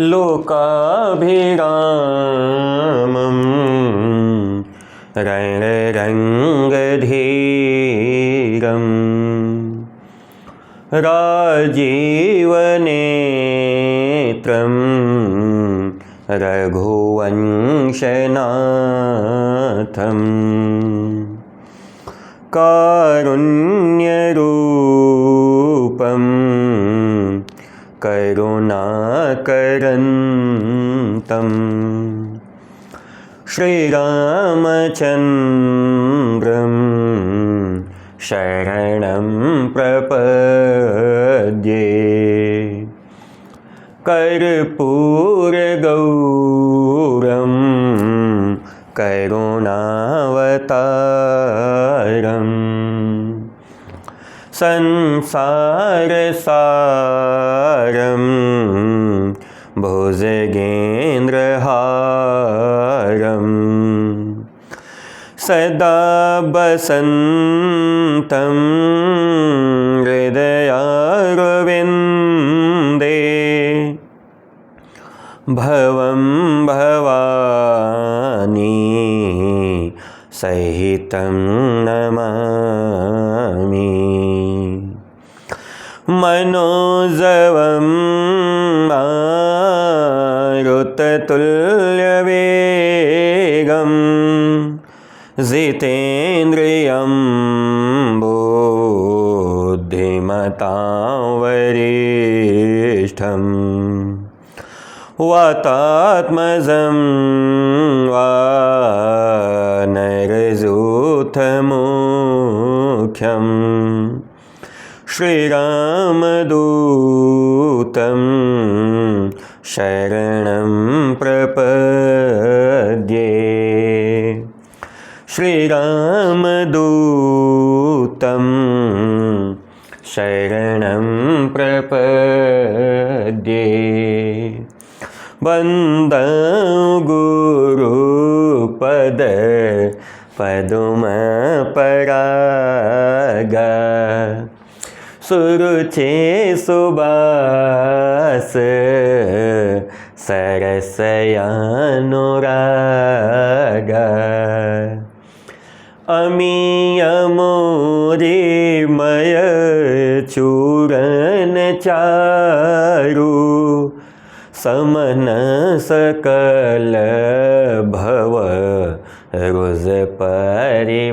लोकाभिरामं रणरङ्गधीरं राजीवनेत्रं रघुवंशनाथं कारुण्यरूपं करुणाकरन्तं श्रीरामचन्द्रं शरणं प्रपद्ये। कर्पूरगौरं करुणावतारम् संसारसारं भुजगेन्द्रहारं सदा वसन्तं हृदयारविन्दे भवं भवानी सहितं नमामि। मनोजवं मारुततुल्यवेगं जितेन्द्रियं बुद्धिमतां वरिष्ठं वातात्मजं वानरयूथमुख्यं श्रीरामदूतं शरणं प्रपद्ये। श्रीरामदूतं शरणं प्रपद्ये। वन्दे गुरुपद पदुमपराग सुरुचे सुबास सरसयानुराग अमीयमोरिमय चूरन चारु समन सकल भव रुज परिवारु।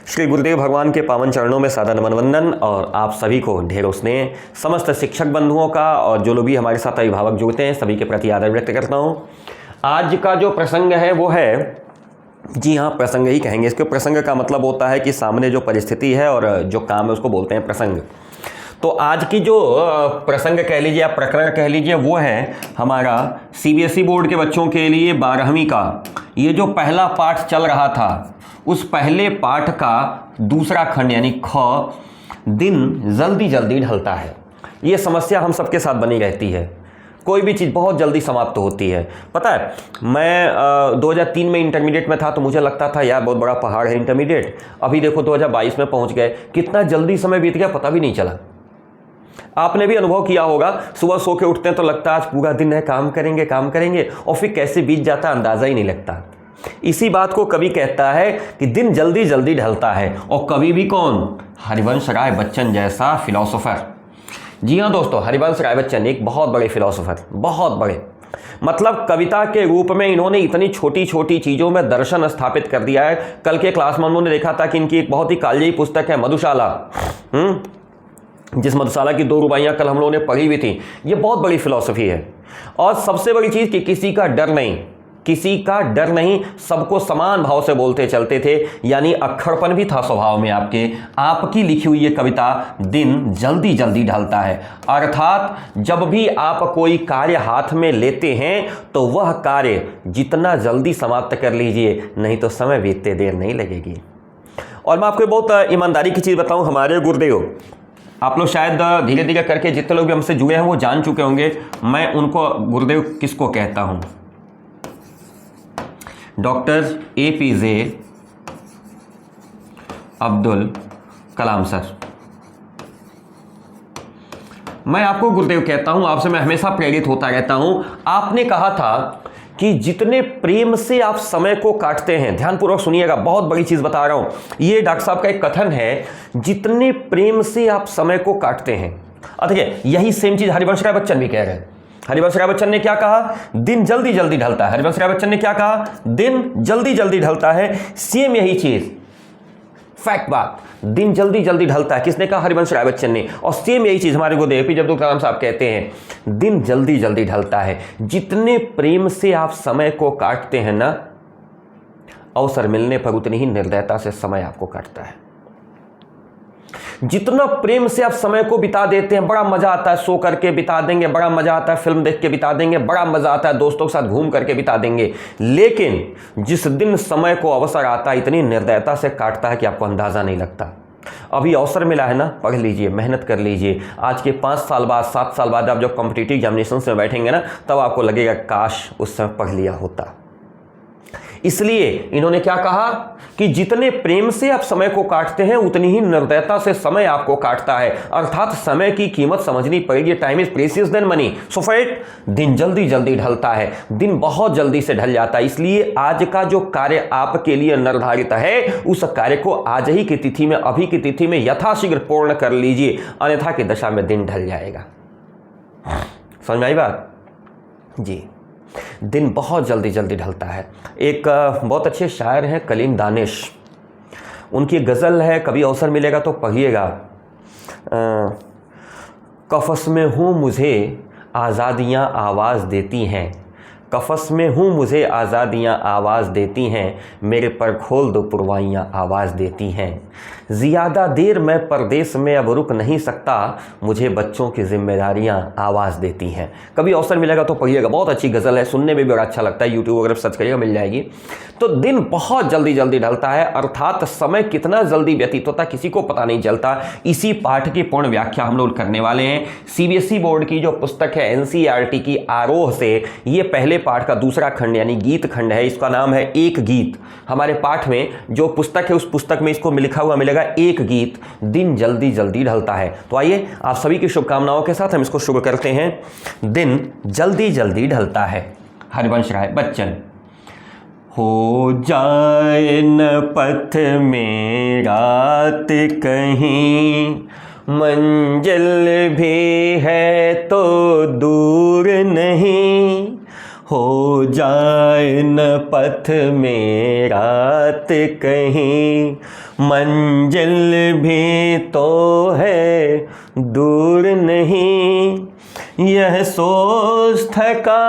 श्री गुरुदेव भगवान के पावन चरणों में सादर नमन वंदन और आप सभी को ढेरों स्नेह। समस्त शिक्षक बंधुओं का और जो लोग भी हमारे साथ अभिभावक जुड़ते हैं सभी के प्रति आदर व्यक्त करता हूँ। आज का जो प्रसंग है वो है, जी हाँ प्रसंग ही कहेंगे इसके। प्रसंग का मतलब होता है कि सामने जो परिस्थिति है और जो काम है उसको बोलते हैं प्रसंग। तो आज की जो प्रसंग कह लीजिए या प्रकरण कह लीजिए वो है हमारा सीबीएसई बोर्ड के बच्चों के लिए 12वीं का ये जो पहला पाठ चल रहा था उस पहले पाठ का दूसरा खंड यानी ख, दिन जल्दी जल्दी ढलता है। ये समस्या हम सबके साथ बनी रहती है। कोई भी चीज़ बहुत जल्दी समाप्त होती है। पता है मैं 2003 में इंटरमीडिएट में था तो मुझे लगता था यार बहुत बड़ा पहाड़ है इंटरमीडिएट। अभी देखो 2022 में पहुंच गए, कितना जल्दी समय बीत गया पता भी नहीं चला। आपने भी अनुभव किया होगा, सुबह सो के उठते हैं तो लगता है आज पूरा दिन है, काम करेंगे और फिर कैसे बीत जाता है अंदाज़ा ही नहीं लगता। इसी बात को कवि कहता है कि दिन जल्दी जल्दी ढलता है। और कवि भी कौन? हरिवंश राय बच्चन जैसा फिलोसोफर। जी हाँ दोस्तों, हरिवंश राय बच्चन एक बहुत बड़े फिलोसोफर, बहुत बड़े। मतलब कविता के रूप में इन्होंने इतनी छोटी छोटी चीज़ों में दर्शन स्थापित कर दिया है। कल के क्लास में उन्होंने देखा था कि इनकी एक बहुत ही कालजयी पुस्तक है मधुशाला, जिस मधुशाला की 2 रुबाइयाँ कल हम लोगों ने पढ़ी हुई थी। ये बहुत बड़ी फिलॉसफी है। और सबसे बड़ी चीज़ कि किसी का डर नहीं, सबको समान भाव से बोलते चलते थे, यानी अक्खड़पन भी था स्वभाव में आपके। आपकी लिखी हुई ये कविता दिन जल्दी जल्दी ढलता है, अर्थात जब भी आप कोई कार्य हाथ में लेते हैं तो वह कार्य जितना जल्दी समाप्त कर लीजिए, नहीं तो समय बीतते देर नहीं लगेगी। और मैं आपको बहुत ईमानदारी की चीज़ बताऊं, हमारे गुरुदेव, आप लोग शायद धीरे धीरे करके जितने लोग भी हमसे जुड़े हैं वो जान चुके होंगे मैं उनको गुरुदेव किसको कहता हूं। Doctor APJ Abdul Kalam sir. मैं आपको गुरुदेव कहता हूं, आपसे मैं हमेशा प्रेरित होता रहता हूं। आपने कहा था कि जितने प्रेम से आप समय को काटते हैं, ध्यानपूर्वक सुनिएगा, बहुत बड़ी चीज बता रहा हूं। ये डॉक्टर साहब का एक कथन है, जितने प्रेम से आप समय को काटते हैं। देखिए, यही सेम चीज हरिवंश राय बच्चन भी कह रहे हैं। हरिवंश राय बच्चन ने क्या कहा? दिन जल्दी जल्दी ढलता है। हरिवंश राय बच्चन ने क्या कहा? दिन जल्दी जल्दी ढलता है। सेम यही चीज, फैक्ट बात, दिन जल्दी जल्दी ढलता है। किसने कहा? हरिवंश राय बच्चन ने। और सेम यही चीज हमारे गुरुदेव एपीजे अब्दुल कलाम साहब कहते हैं, दिन जल्दी जल्दी ढलता है। जितने प्रेम से आप समय को काटते हैं ना, अवसर मिलने पर उतनी ही निर्दयता से समय आपको काटता है। जितना प्रेम से आप समय को बिता देते हैं, बड़ा मजा आता है, सो करके बिता देंगे, बड़ा मजा आता है फिल्म देख के बिता देंगे, बड़ा मजा आता है दोस्तों के साथ घूम करके बिता देंगे। लेकिन जिस दिन समय को अवसर आता है, इतनी निर्दयता से काटता है कि आपको अंदाजा नहीं लगता। अभी अवसर मिला है ना, पढ़ लीजिए, मेहनत कर लीजिए। आज के 5 साल बाद, 7 साल बाद आप जब कॉम्पिटिटिव एग्जामिनेशन में बैठेंगे ना, तब आपको लगेगा काश उस समय पढ़ लिया होता। इसलिए इन्होंने क्या कहा कि जितने प्रेम से आप समय को काटते हैं, उतनी ही निर्दयता से समय आपको काटता है। अर्थात समय की कीमत समझनी पड़ेगी। Time is precious than money. So fat, दिन जल्दी जल्दी ढलता है, दिन बहुत जल्दी से ढल जाता है। इसलिए आज का जो कार्य आपके लिए निर्धारित है, उस कार्य को आज ही की तिथि में, अभी की तिथि में यथाशीघ्र पूर्ण कर लीजिए, अन्यथा की दशा में दिन ढल जाएगा। समझ में आई बात जी? दिन बहुत जल्दी जल्दी ढलता है। एक बहुत अच्छे शायर हैं कलीम दानिश, उनकी गज़ल है, कभी अवसर मिलेगा तो पढ़िएगा। कफस में हूँ मुझे आज़ादियाँ आवाज़ देती हैं, कफस में हूँ मुझे आज़ादियाँ आवाज़ देती हैं, मेरे पर खोल दो पुरवाइयाँ आवाज़ देती हैं। ज़्यादा देर मैं परदेश में अब रुक नहीं सकता, मुझे बच्चों की जिम्मेदारियाँ आवाज़ देती हैं। कभी अवसर मिलेगा तो पढ़िएगा, बहुत अच्छी गज़ल है, सुनने में भी बड़ा अच्छा लगता है। यूट्यूब वगैरह सर्च करिएगा, मिल जाएगी। तो दिन बहुत जल्दी जल्दी ढलता है, अर्थात समय कितना जल्दी व्यतीत होता है किसी को पता नहीं चलता। इसी पाठ की पूर्ण व्याख्या हम लोग करने वाले हैं। सीबीएसई बोर्ड की जो पुस्तक है एनसीईआरटी की आरोह से, ये पहले पाठ का दूसरा खंड यानी गीत खंड है। इसका नाम है एक गीत। हमारे पाठ में जो पुस्तक है, उस पुस्तक में इसको लिखा हुआ मिलेगा एक गीत, दिन जल्दी जल्दी ढलता है। तो आइए आप सभी की शुभकामनाओं के साथ हम इसको शुरू करते हैं। दिन जल्दी जल्दी ढलता है, हरिवंश राय बच्चन। हो जाए न पथ में रात कहीं, मंजिल भी है तो दूर नहीं। हो जाए न पथ में रात कहीं, मंजिल भी तो है दूर नहीं। यह सोच थका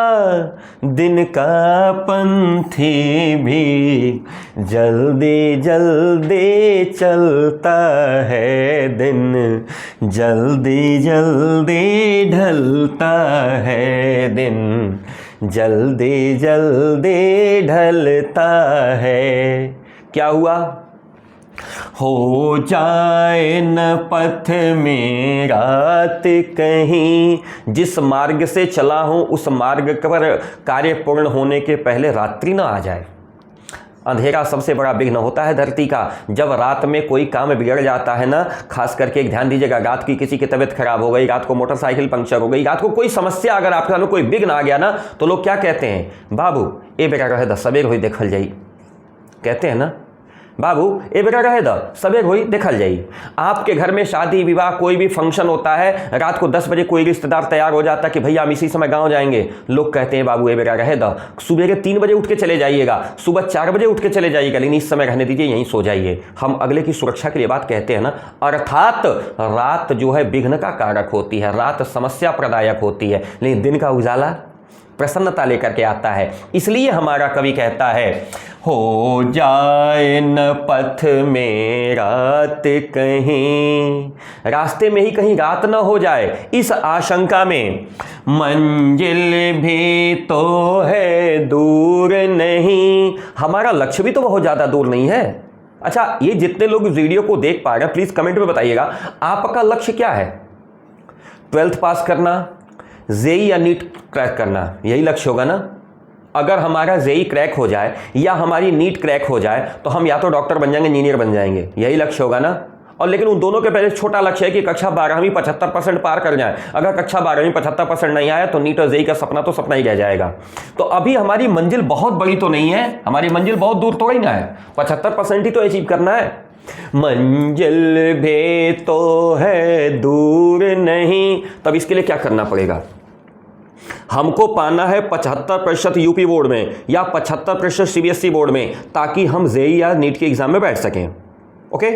दिन का पंथी भी, जल्दी जल्दी चलता है दिन, जल्दी जल्दी ढलता है दिन, जल्दी जल्दी ढलता है। क्या हुआ? हो जाए न पथ में रात कहीं, जिस मार्ग से चला हूं उस मार्ग पर कार्य पूर्ण होने के पहले रात्रि ना आ जाए। अंधेरा सबसे बड़ा विघ्न होता है धरती का। जब रात में कोई काम बिगड़ जाता है ना, खास करके एक ध्यान दीजिएगा, रात की किसी की तबीयत खराब हो गई, रात को मोटरसाइकिल पंक्चर हो गई, रात को कोई समस्या अगर आपके सामने कोई विघ्न आ गया ना, तो लोग क्या कहते हैं? बाबू ए बेटा रहे द सवेर हुई देखल जाई। कहते हैं ना, बाबू ए बेटा रहे द सवेर हुई देखल जाई। आपके घर में शादी विवाह कोई भी फंक्शन होता है, रात को 10 बजे कोई रिश्तेदार तैयार हो जाता है कि भैया हम इसी समय गांव जाएंगे। लोग कहते हैं बाबू ए बेटा रहे द, सुबह के 3 बजे उठ के चले जाइएगा, सुबह 4 बजे उठ के चले जाइएगा, लेकिन इस समय रहने दीजिए, यहीं सो जाइए। हम अगले की सुरक्षा के लिए बात कहते हैं ना। अर्थात रात जो है विघ्न का कारक होती है, रात समस्या प्रदायक होती है, लेकिन दिन का उजाला प्रसन्नता लेकर के आता है। इसलिए हमारा कवि कहता है, हो जाए न पथ में रात कहीं, रास्ते में ही कहीं रात न हो जाए, इस आशंका में मंजिल भी तो है दूर नहीं। हमारा लक्ष्य भी तो बहुत ज़्यादा दूर नहीं है। अच्छा, ये जितने लोग वीडियो को देख पा रहे हैं, प्लीज़ कमेंट में बताइएगा आपका लक्ष्य क्या है? 12th पास करना, जेई या नीट क्रैक करना, यही लक्ष्य होगा ना। अगर हमारा जेई क्रैक हो जाए या हमारी नीट क्रैक हो जाए तो हम या तो डॉक्टर बन जाएंगे, इंजीनियर बन जाएंगे, यही लक्ष्य होगा ना। और लेकिन उन दोनों के पहले छोटा लक्ष्य है कि कक्षा 12वीं 75% पार कर जाए। अगर कक्षा 12वीं 75% नहीं आया तो नीट और जेईई का सपना तो सपना ही रह जाएगा। तो अभी हमारी मंजिल बहुत बड़ी तो नहीं है, हमारी मंजिल बहुत दूर तो ही ना है, 75% ही तो अचीव करना है। मंजिल भी तो है दूर नहीं, तब इसके लिए क्या करना पड़ेगा? हमको पाना है 75% यूपी बोर्ड में या 75% सीबीएसई बोर्ड में, ताकि हम जेईई या नीट के एग्जाम में बैठ सकें। ओके,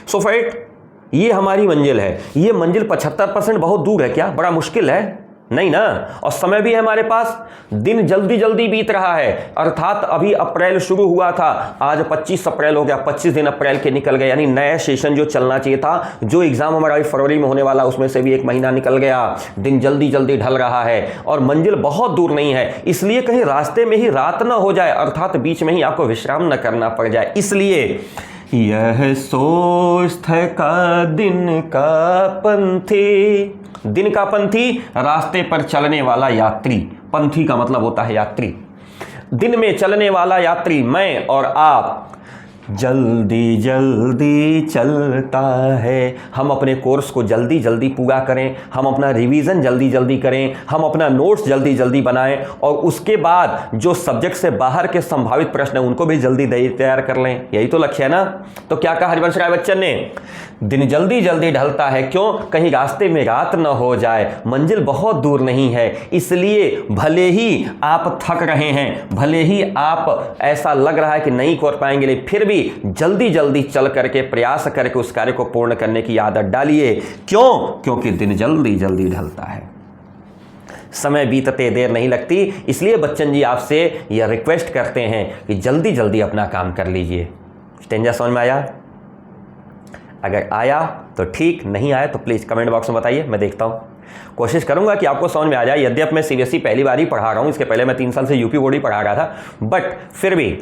सो फाइट, ये हमारी मंजिल है। ये मंजिल 75% बहुत दूर है क्या? बड़ा मुश्किल है? नहीं ना। और समय भी है हमारे पास, दिन जल्दी जल्दी बीत रहा है। अर्थात अभी अप्रैल शुरू हुआ था, आज 25 अप्रैल हो गया, 25 दिन अप्रैल के निकल गए, यानी नया सेशन जो चलना चाहिए था, जो एग्जाम हमारा फरवरी में होने वाला, उसमें से भी एक महीना निकल गया। दिन जल्दी जल्दी ढल रहा है और मंजिल बहुत दूर नहीं है। इसलिए कहीं रास्ते में ही रात ना हो जाए, अर्थात बीच में ही आपको विश्राम न करना पड़ जाए। इसलिए यह सोच का दिन का पंथी, दिन का पंथी रास्ते पर चलने वाला यात्री, पंथी का मतलब होता है यात्री, दिन में चलने वाला यात्री मैं और आप जल्दी जल्दी चलता है। हम अपने कोर्स को जल्दी जल्दी पूरा करें, हम अपना रिवीजन जल्दी जल्दी करें, हम अपना नोट्स जल्दी जल्दी बनाएं और उसके बाद जो सब्जेक्ट से बाहर के संभावित प्रश्न हैं उनको भी जल्दी तैयार कर लें। यही तो लक्ष्य है ना। तो क्या कहा हरिवंश राय बच्चन ने? दिन जल्दी जल्दी ढलता है, क्यों? कहीं रास्ते में रात न हो जाए, मंजिल बहुत दूर नहीं है। इसलिए भले ही आप थक रहे हैं, भले ही आप ऐसा लग रहा है कि नहीं कर पाएंगे, लेकिन फिर भी जल्दी जल्दी चल करके प्रयास करके उस कार्य को पूर्ण करने की आदत डालिए। क्यों? क्योंकि दिन जल्दी जल्दी ढलता है, समय बीतते देर नहीं लगती। इसलिए बच्चन जी आपसे यह रिक्वेस्ट करते हैं कि जल्दी जल्दी अपना काम कर लीजिए। स्टेंजा समझ में आया? अगर आया तो ठीक, नहीं आया तो प्लीज़ कमेंट बॉक्स में बताइए, मैं देखता हूँ। कोशिश करूंगा कि आपको समझ में आ जाए। यद्यप मैं सीबीएसई पहली बार ही पढ़ा रहा हूँ, इसके पहले मैं 3 साल से यूपी बोर्ड ही पढ़ा रहा था, बट फिर भी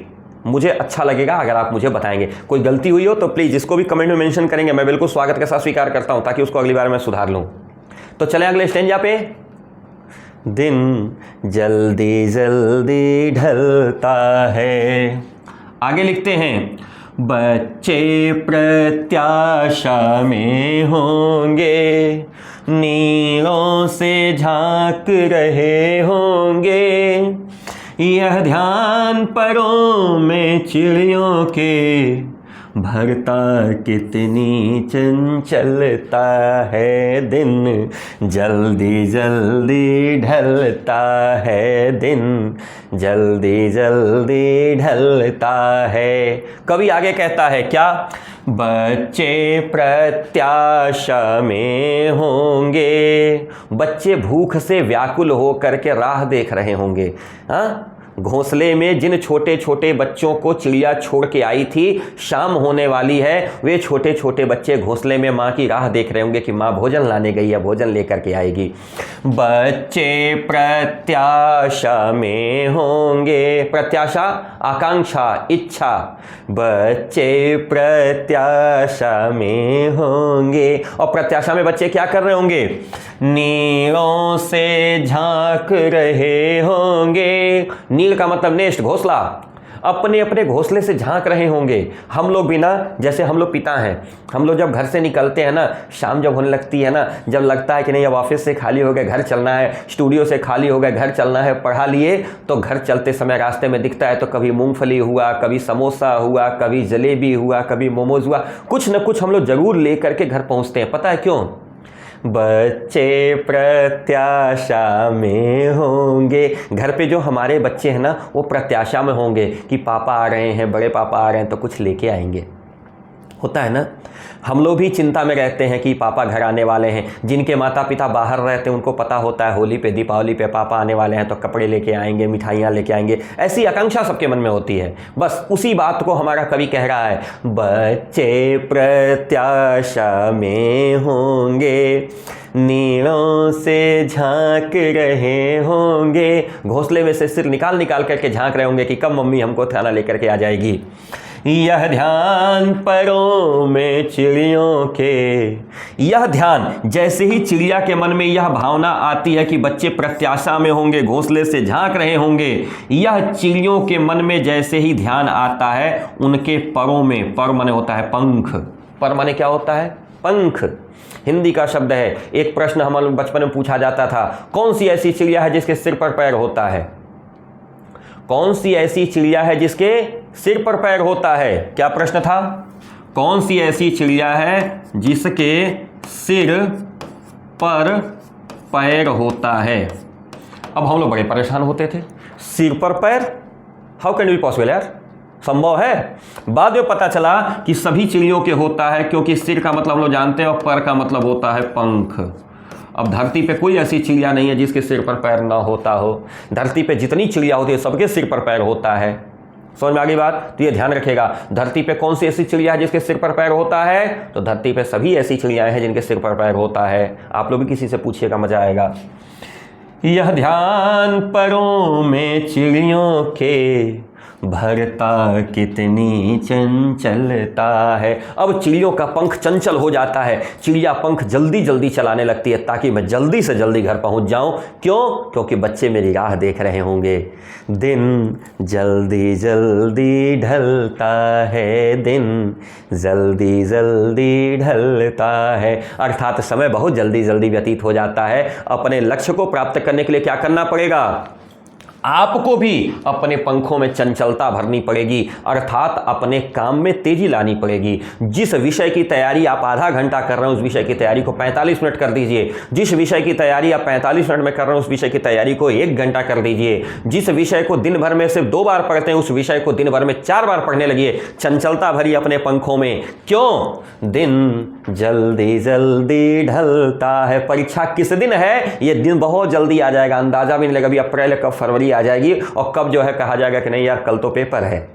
मुझे अच्छा लगेगा अगर आप मुझे बताएंगे। कोई गलती हुई हो तो प्लीज़ इसको भी कमेंट में मेंशन करेंगे, मैं बिल्कुल स्वागत के साथ स्वीकार करता हूँ, ताकि उसको अगली बार मैं सुधार लूँ। तो चलें अगले स्टेंजा पे। दिन जल्दी जल्दी ढलता है, आगे लिखते हैं, बच्चे प्रत्याशा में होंगे, नीरों से झांक रहे होंगे, यह ध्यान परों में चिड़ियों के, भरता कितनी चंचलता है दिन, जल्दी जल्दी ढलता है दिन, जल्दी जल्दी ढलता है। कवि आगे कहता है क्या? बच्चे प्रत्याशा में होंगे, बच्चे भूख से व्याकुल हो करके राह देख रहे होंगे। हाँ, घोंसले में जिन छोटे छोटे बच्चों को चिड़िया छोड़ के आई थी, शाम होने वाली है, वे छोटे छोटे बच्चे घोंसले में माँ की राह देख रहे होंगे कि माँ भोजन लाने गई है, भोजन लेकर के आएगी। बच्चे प्रत्याशा में होंगे, प्रत्याशा आकांक्षा इच्छा, बच्चे प्रत्याशा में होंगे। और प्रत्याशा में बच्चे क्या कर रहे होंगे? नीरों से झांक रहे होंगे। नील का मतलब नेस्ट, घोंसला, अपने अपने घोंसले से झांक रहे होंगे। हम लोग भी ना, जैसे हम लोग पिता हैं, हम लोग जब घर से निकलते हैं ना, शाम जब होने लगती है ना, जब लगता है कि नहीं अब ऑफिस से खाली हो गए घर चलना है, स्टूडियो से खाली हो गए घर चलना है, पढ़ा लिए, तो घर चलते समय रास्ते में दिखता है तो कभी मूंगफली हुआ, कभी समोसा हुआ, कभी जलेबी हुआ, कभी मोमोज हुआ, कुछ न कुछ हम लोग जरूर ले करके घर पहुँचते हैं। पता है क्यों? बच्चे प्रत्याशा में होंगे। घर पे जो हमारे बच्चे हैं ना, वो प्रत्याशा में होंगे कि पापा आ रहे हैं, बड़े पापा आ रहे हैं तो कुछ लेके आएंगे। होता है ना, हम लोग भी चिंता में रहते हैं कि पापा घर आने वाले हैं। जिनके माता पिता बाहर रहते हैं उनको पता होता है होली पे, दीपावली पे पापा आने वाले हैं तो कपड़े लेके आएंगे, मिठाइयाँ लेके आएंगे, ऐसी आकांक्षा सबके मन में होती है। बस उसी बात को हमारा कवि कह रहा है, बच्चे प्रत्याशा में होंगे, नीरों से झांक रहे होंगे, घोंसले में से सिर निकाल निकाल करके झांक रहे होंगे कि कब मम्मी हमको खाना लेकर के आ जाएगी। यह ध्यान परों में चिड़ियों के, यह ध्यान, जैसे ही चिड़िया के मन में यह भावना आती है कि बच्चे प्रत्याशा में होंगे, घोंसले से झांक रहे होंगे, यह चिड़ियों के मन में जैसे ही ध्यान आता है, उनके परों में, पर माने होता है पंख, पर माने क्या होता है? पंख। हिंदी का शब्द है। एक प्रश्न हम लोग बचपन में पूछा जाता था, कौन सी ऐसी चिड़िया है जिसके सिर पर पैर होता है? कौन सी ऐसी चिड़िया है जिसके सिर पर पैर होता है? क्या प्रश्न था? कौन सी ऐसी चिड़िया है जिसके सिर पर पैर होता है? अब हम लोग बड़े परेशान होते थे, सिर पर पैर, हाउ कैन बी पॉसिबल यार, संभव है? बाद में पता चला कि सभी चिड़ियों के होता है, क्योंकि सिर का मतलब हम लोग जानते हैं और पर का मतलब होता है पंख। अब धरती पे कोई ऐसी चिड़िया नहीं है जिसके सिर पर पैर ना होता हो। धरती पे जितनी चिड़िया होती है सबके सिर पर पैर होता है। समझ में आ गई बात? तो ये ध्यान रखिएगा, धरती पे कौन सी ऐसी चिड़िया है जिसके सिर पर पैर होता है? तो धरती पे सभी ऐसी चिड़ियाएं हैं जिनके सिर पर पैर होता है। आप लोग भी किसी से पूछिएगा, मजा आएगा। यह ध्यान परों में चिड़ियों के भरता कितनी चंचलता है। अब चिड़ियों का पंख चंचल हो जाता है, चिड़िया पंख जल्दी जल्दी चलाने लगती है ताकि मैं जल्दी से जल्दी घर पहुंच जाऊं। क्यों? क्योंकि बच्चे मेरी राह देख रहे होंगे। दिन जल्दी जल्दी ढलता है, दिन जल्दी जल्दी ढलता है, अर्थात समय बहुत जल्दी जल्दी व्यतीत हो जाता है। अपने लक्ष्य को प्राप्त करने के लिए क्या करना पड़ेगा? आपको भी अपने पंखों में चंचलता भरनी पड़ेगी, अर्थात अपने काम में तेजी लानी पड़ेगी। जिस विषय की तैयारी आप आधा घंटा कर रहे हैं उस विषय की तैयारी को 45 मिनट कर दीजिए। जिस विषय की तैयारी आप 45 मिनट में कर रहे हैं उस विषय की तैयारी को 1 घंटा कर दीजिए। जिस विषय को दिन भर में सिर्फ 2 बार पढ़ते हैं उस विषय को दिन भर में 4 बार पढ़ने लगिए। चंचलता भरी अपने पंखों में। क्यों? दिन जल्दी जल्दी ढलता है। परीक्षा किस दिन है? ये दिन बहुत जल्दी आ जाएगा, अंदाजा भी नहीं लगेगा। अभी अप्रैल कब फरवरी आ जाएगी और कब जो है कहा जाएगा कि नहीं यार कल तो पेपर है।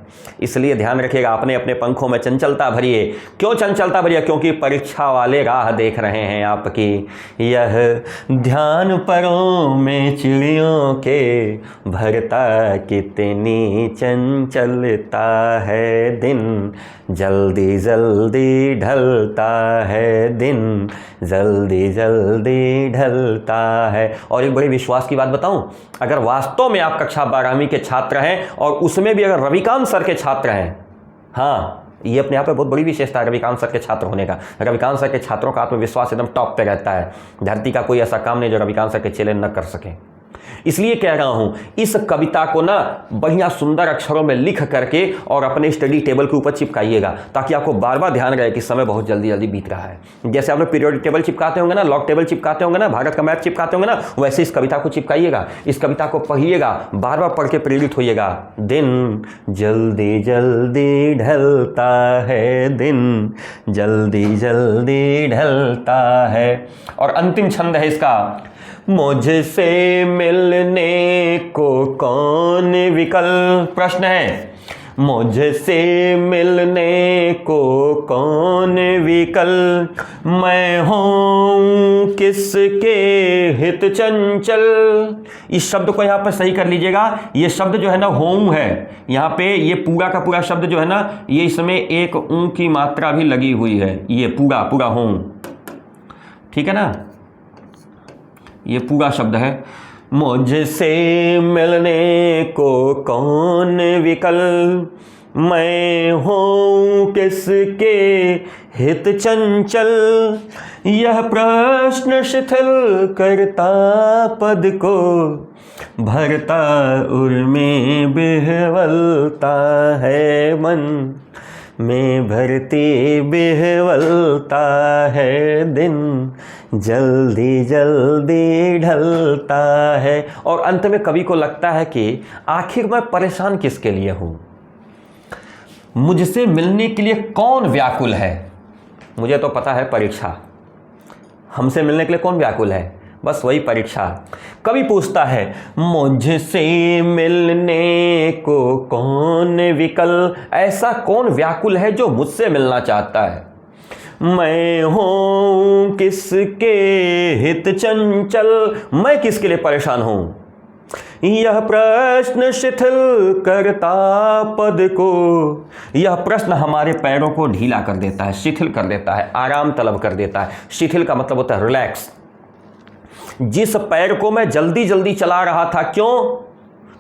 इसलिए ध्यान रखिएगा, अपने अपने पंखों में चंचलता भरिए। क्यों चंचलता भरिए? क्योंकि परीक्षा वाले राह देख रहे हैं आपकी। यह ध्यान परों में चिड़ियों के भरता कितनी चंचलता है, दिन जल्दी जल्दी ढलता है, दिन जल्दी जल्दी ढलता है। और एक बड़ी विश्वास की बात बताऊं, अगर वास्तव में आप कक्षा 12वीं के छात्र हैं और उसमें भी अगर रविकांत सर के छात्र हैं, हाँ ये अपने आप में बहुत बड़ी विशेषता है रविकांत सर के छात्र होने का। रविकांत सर के छात्रों का आत्मविश्वास एकदम टॉप पे रहता है। धरती का कोई ऐसा काम नहीं जो रविकांत सर के चेले न कर सके। इसलिए कह रहा हूं, इस कविता को ना बढ़िया सुंदर अक्षरों में लिख करके और अपने स्टडी टेबल के ऊपर चिपकाइएगा, ताकि आपको बार बार ध्यान रहे कि समय बहुत जल्दी जल्दी बीत रहा है। जैसे आप लोग पीरियोडिक टेबल चिपकाते होंगे ना, लॉग टेबल चिपकाते होंगे ना, भारत का मैप चिपकाते होंगे ना, वैसे इस कविता को चिपकाइएगा। इस कविता को पढ़िएगा, बार बार पढ़ के प्रेरित होइएगा। दिन जल्दी जल्दी ढलता है, दिन जल्दी जल्दी ढलता है। और अंतिम छंद है इसका, मुझसे मिलने को कौन विकल्प। प्रश्न है, मुझसे मिलने को कौन विकल्प, मैं हूँ किसके हित चंचल। इस शब्द को यहाँ पर सही कर लीजिएगा। ये शब्द जो है ना होऊं है, यहाँ पे ये पूरा का पूरा शब्द जो है ना, ये इसमें एक ऊ की मात्रा भी लगी हुई है। ये पूरा पूरा होऊं, ठीक है ना, ये पूरा शब्द है। मुझसे मिलने को कौन विकल्प, मैं हूँ किसके हित चंचल। यह प्रश्न शिथिल करता पद को, भरता उर्मी बिहवलता है मन में, भरती बिहवलता है, दिन जल्दी जल्दी ढलता है। और अंत में कवि को लगता है कि आखिर मैं परेशान किसके लिए हूं, मुझसे मिलने के लिए कौन व्याकुल है। मुझे तो पता है परीक्षा, हमसे मिलने के लिए कौन व्याकुल है, बस वही परीक्षा। कवि पूछता है, मुझसे मिलने को कौन विकल, ऐसा कौन व्याकुल है जो मुझसे मिलना चाहता है। मैं हूँ किसके हित चंचल, मैं किसके लिए परेशान हूँ। यह प्रश्न शिथिल करता पद को, यह प्रश्न हमारे पैरों को ढीला कर देता है, शिथिल कर देता है, आराम तलब कर देता है। शिथिल का मतलब होता है रिलैक्स। जिस पैर को मैं जल्दी जल्दी चला रहा था, क्यों?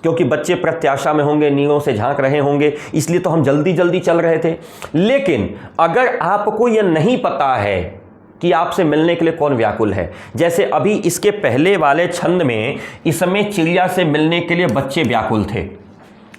क्योंकि बच्चे प्रत्याशा में होंगे, नींदों से झांक रहे होंगे, इसलिए तो हम जल्दी जल्दी चल रहे थे। लेकिन अगर आपको यह नहीं पता है कि आपसे मिलने के लिए कौन व्याकुल है, जैसे अभी इसके पहले वाले छंद में इसमें चिड़िया से मिलने के लिए बच्चे व्याकुल थे।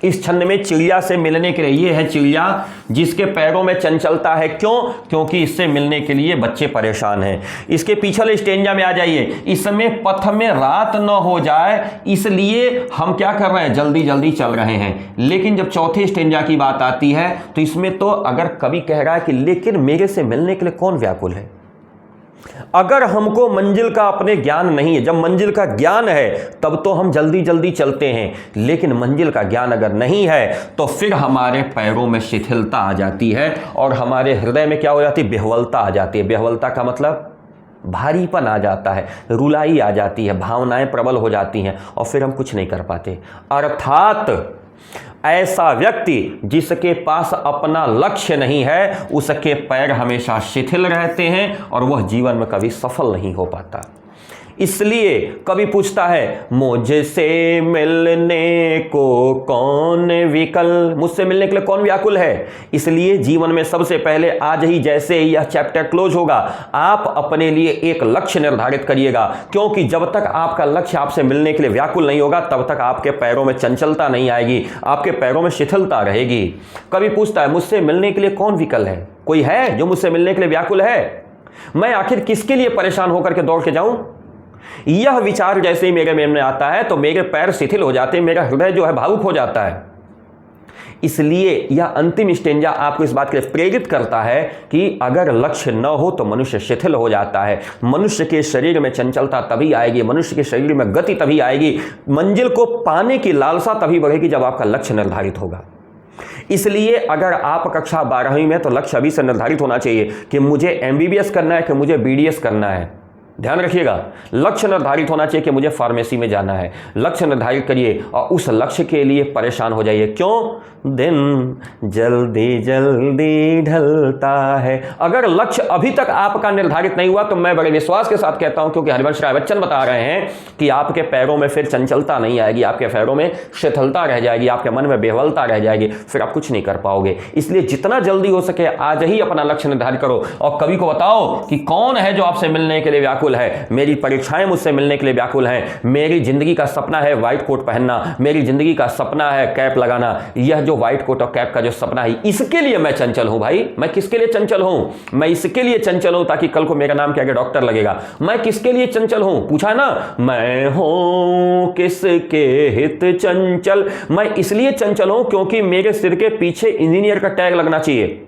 इस छंद में चिड़िया से मिलने के लिए, ये है चिड़िया जिसके पैरों में चंचलता है। क्यों? क्योंकि इससे मिलने के लिए बच्चे परेशान हैं। इसके पिछले स्टेंजा में आ जाइए, इसमें पथ में रात न हो जाए इसलिए हम क्या कर रहे हैं, जल्दी जल्दी चल रहे हैं। लेकिन जब चौथे स्टेंजा की बात आती है तो इसमें तो अगर कवि कह रहा है कि लेकिन मेरे से मिलने के लिए कौन व्याकुल है। अगर हमको मंजिल का अपने ज्ञान नहीं है, जब मंजिल का ज्ञान है तब तो हम जल्दी जल्दी चलते हैं, लेकिन मंजिल का ज्ञान अगर नहीं है तो फिर हमारे पैरों में शिथिलता आ जाती है और हमारे हृदय में क्या हो जाती है, बेहवलता आ जाती है। बेहवलता का मतलब भारीपन आ जाता है, रुलाई आ जाती है, भावनाएं प्रबल हो जाती हैं और फिर हम कुछ नहीं कर पाते। अर्थात ऐसा व्यक्ति जिसके पास अपना लक्ष्य नहीं है, उसके पैर हमेशा शिथिल रहते हैं और वह जीवन में कभी सफल नहीं हो पाता। इसलिए कवि पूछता है, मुझसे मिलने को कौन विकल, मुझसे मिलने के लिए कौन व्याकुल है। इसलिए जीवन में सबसे पहले आज ही जैसे ही यह चैप्टर क्लोज होगा, आप अपने लिए एक लक्ष्य निर्धारित करिएगा, क्योंकि जब तक आपका लक्ष्य आपसे मिलने के लिए व्याकुल नहीं होगा तब तक आपके पैरों में चंचलता नहीं आएगी, आपके पैरों में शिथिलता रहेगी। कवि पूछता है, मुझसे मिलने के लिए कौन विकल है, कोई है जो मुझसे मिलने के लिए व्याकुल है। मैं आखिर किसके लिए परेशान होकर के दौड़ के जाऊं। यह विचार जैसे ही मेरे मन में आता है तो मेरे पैर शिथिल हो जाते हैं, मेरा हृदय जो है भावुक हो जाता है। इसलिए यह अंतिम स्टेंजा आपको इस बात के लिए प्रेरित करता है कि अगर लक्ष्य न हो तो मनुष्य शिथिल हो जाता है। मनुष्य के शरीर में चंचलता तभी आएगी, मनुष्य के शरीर में गति तभी आएगी, मंजिल को पाने की लालसा तभी बढ़ेगी जब आपका लक्ष्य निर्धारित होगा। इसलिए अगर आप कक्षा 12वीं में, तो लक्ष्य अभी से निर्धारित होना चाहिए कि मुझे MBBS करना है कि मुझे BDS करना है। ध्यान रखिएगा, लक्ष्य निर्धारित होना चाहिए कि मुझे फार्मेसी में जाना है। लक्ष्य निर्धारित करिए और उस लक्ष्य के लिए परेशान हो जाइए। क्यों? दिन जल्दी जल्दी ढलता है। अगर लक्ष्य अभी तक आपका निर्धारित नहीं हुआ तो मैं बड़े विश्वास के साथ कहता हूं, क्योंकि हरिवंश राय बच्चन बता रहे हैं कि आपके पैरों में फिर चंचलता नहीं आएगी, आपके पैरों में शिथिलता रह जाएगी, आपके मन में बेहवलता रह जाएगी, फिर आप कुछ नहीं कर पाओगे। इसलिए जितना जल्दी हो सके आज ही अपना लक्ष्य निर्धारित करो और कवि को बताओ कि कौन है जो आपसे मिलने के लिए व्याकुल है। मेरी परीक्षाएं मुझसे मिलने के लिए व्याकुल हैं, मेरी जिंदगी का सपना है व्हाइट कोट पहनना, मेरी जिंदगी का सपना है कैप लगाना। यह जो व्हाइट कोट और कैप का जो सपना है, इसके लिए मैं चंचल हूं। भाई मैं किसके लिए चंचल हूं? मैं इसके लिए चंचल हूं ताकि कल को मेरा नाम के आगे डॉक्टर लगेगा। मैं किसके लिए चंचल हूं? पूछा ना, मैं हूं किसके हित चंचल। मैं इसलिए चंचल हूं क्योंकि मेरे सिर के पीछे इंजीनियर का टैग लगना चाहिए।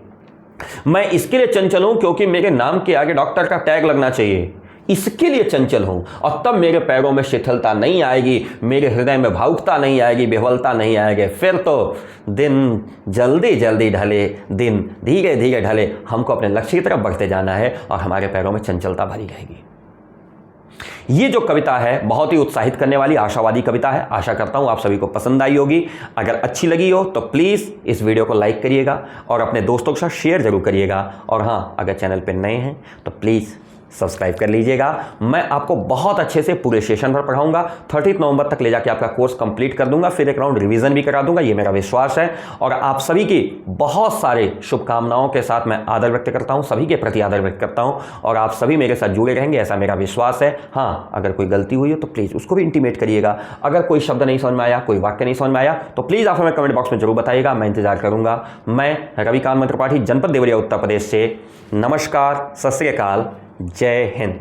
मैं इसके लिए चंचल हूं क्योंकि मेरे नाम के आगे डॉक्टर का टैग लगना चाहिए। इसके लिए चंचल हूं और तब मेरे पैरों में शिथिलता नहीं आएगी, मेरे हृदय में भावुकता नहीं आएगी, बेहवलता नहीं आएगी। फिर तो दिन जल्दी जल्दी ढले, दिन धीरे धीरे ढले। हमको अपने लक्ष्य की तरफ बढ़ते जाना है और हमारे पैरों में चंचलता भरी रहेगी। ये जो कविता है बहुत ही उत्साहित करने वाली, आशावादी कविता है। आशा करता हूँ आप सभी को पसंद आई होगी। अगर अच्छी लगी हो तो प्लीज़ इस वीडियो को लाइक करिएगा और अपने दोस्तों के साथ शेयर जरूर करिएगा। और हाँ, अगर चैनल पर नए हैं तो प्लीज़ सब्सक्राइब कर लीजिएगा। मैं आपको बहुत अच्छे से पूरे सेशन पर पढ़ाऊंगा। 30 नवंबर तक ले जाके आपका कोर्स कंप्लीट कर दूंगा, फिर एक राउंड रिवीजन भी करा दूंगा, ये मेरा विश्वास है। और आप सभी की बहुत सारे शुभकामनाओं के साथ मैं आदर व्यक्त करता हूं, सभी के प्रति आदर व्यक्त करता हूं और आप सभी मेरे साथ जुड़े रहेंगे ऐसा मेरा विश्वास है। हाँ, अगर कोई गलती हुई हो तो प्लीज़ उसको भी इंटीमेट करिएगा। अगर कोई शब्द नहीं समझ में आया, कोई वाक्य नहीं समझ में आया तो प्लीज़ आप हमें कमेंट बॉक्स में जरूर बताइएगा, मैं इंतजार करूंगा। मैं रविकांत त्रिपाठी, जनपद देवरिया, उत्तर प्रदेश से नमस्कार, सत श्री अकाल, जय हिंद।